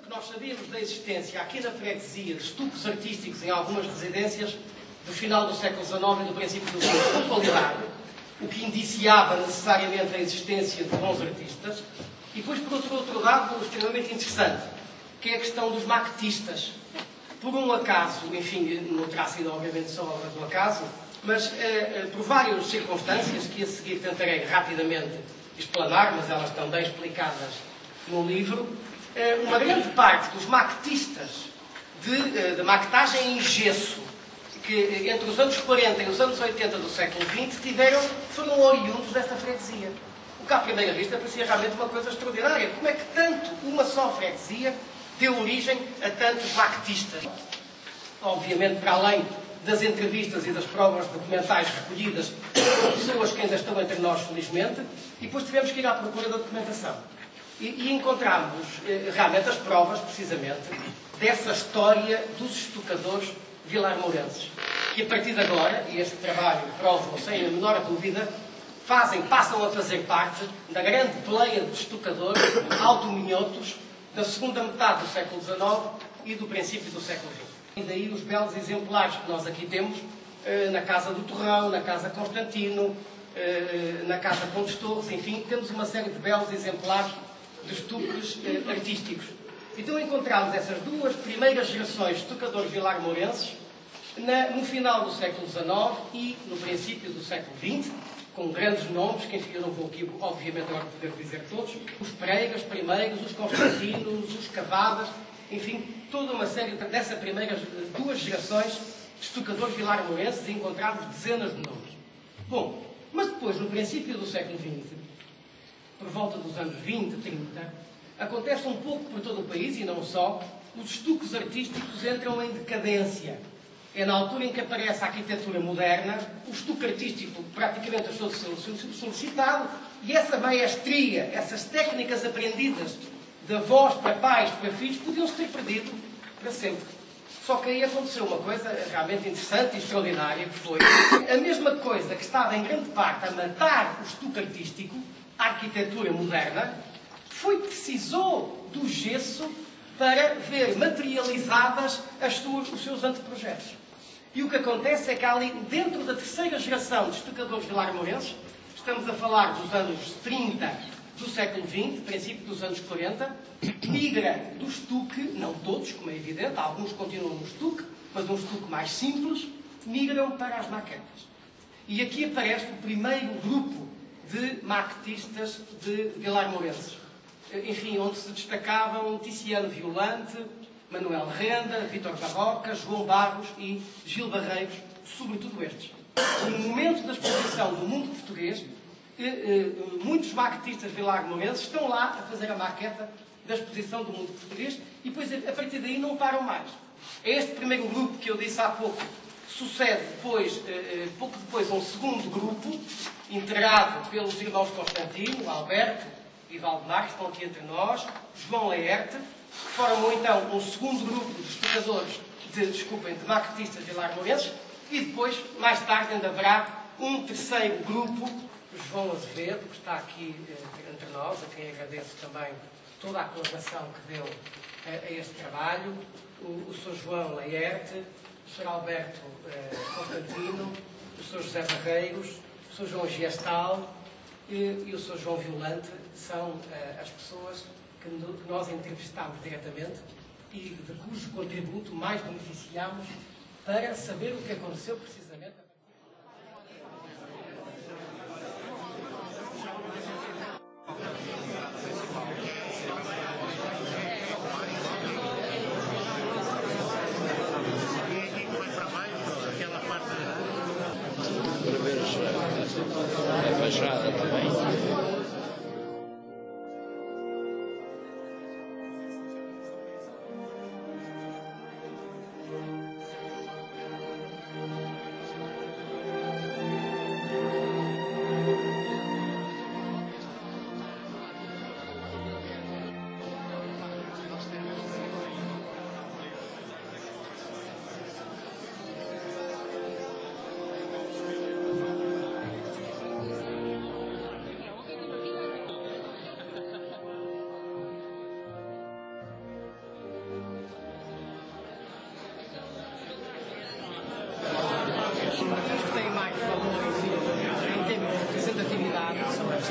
porque nós sabíamos da existência aqui na freguesia de estuques artísticos em algumas residências do final do século XIX e do princípio do século XX, com qualidade, o que indiciava necessariamente a existência de bons artistas. E depois, por outro lado, extremamente interessante, que é a questão dos maquetistas. Por um acaso, enfim, não terá sido obviamente só obra do acaso, mas por várias circunstâncias que a seguir tentarei rapidamente explanar, mas elas estão bem explicadas no livro, uma grande parte dos maquetistas de maquetagem em gesso, que entre os anos 40 e os anos 80 do século XX foram oriundos desta freguesia. O que à primeira vista parecia realmente uma coisa extraordinária. Como é que tanto uma só freguesia deu origem a tantos maquetistas? Obviamente, para além das entrevistas e das provas documentais recolhidas por pessoas que ainda estão entre nós, felizmente, e depois tivemos que ir à procura da documentação. E encontramos realmente as provas, precisamente, dessa história dos estucadores vilarmourenses, que a partir de agora, e este trabalho prova-o sem a menor dúvida, passam a fazer parte da grande pleia de estucadores alto-minhotos da segunda metade do século XIX e do princípio do século XX. E daí os belos exemplares que nós aqui temos na Casa do Torrão, na Casa Constantino, na Casa Pontes Torres, enfim, temos uma série de belos exemplares de estuques artísticos. Então encontramos essas duas primeiras gerações de estucadores vilarmourenses no final do século XIX e no princípio do século XX, com grandes nomes, que eu não vou aqui, obviamente, agora poder dizer todos, os Pregas primeiros, os Constantinos, os Cavadas, enfim, toda uma série dessas primeiras duas gerações de estucadores vilarmourenses, e encontramos dezenas de nomes. Bom, mas depois, no princípio do século XX, por volta dos anos 20, 30, acontece um pouco por todo o país, e não só, os estuques artísticos entram em decadência. É na altura em que aparece a arquitetura moderna, o estuque artístico praticamente deixou de ser solicitado, e essa maestria, essas técnicas aprendidas de avós para pais, para filhos, podiam-se ter perdido para sempre. Só que aí aconteceu uma coisa realmente interessante e extraordinária, que foi a mesma coisa que estava em grande parte a matar o estuque artístico, a arquitetura moderna, precisou do gesso para ver materializadas os seus anteprojetos. E o que acontece é que ali, dentro da terceira geração de estucadores vilarmourenses, estamos a falar dos anos 30 do século XX, princípio dos anos 40, migra do estuque, não todos, como é evidente, alguns continuam no estuque, mas um estuque mais simples, migram para as maquetas. E aqui aparece o primeiro grupo de maquetistas de vilarmourenses. Enfim, onde se destacavam Tiziano Violante, Manuel Renda, Vítor Barroca, João Barros e Gil Barreiros, sobretudo estes. No momento da exposição do mundo português, muitos maquetistas vilarmourenses estão lá a fazer a maqueta da exposição do mundo português e depois, a partir daí, não param mais. É este primeiro grupo que eu disse há pouco, sucede depois, pouco depois, um segundo grupo, integrado pelos irmãos Constantino, Alberto e Valdemar, que estão aqui entre nós, João Laerte, que formam então um segundo grupo de estucadores, de maquetistas vilarmourenses, e depois, mais tarde, ainda haverá um terceiro grupo, João Azevedo, que está aqui entre nós, a quem agradeço também toda a colaboração que deu a este trabalho, o Sr. João Laerte, o Sr. Alberto Constantino, o Sr. José Barreiros, o Sr. João Giestal e o Sr. João Violante, são as pessoas que nós entrevistámos diretamente e de cujo contributo mais beneficiámos para saber o que aconteceu precisamente. Para ver a fachada também.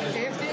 É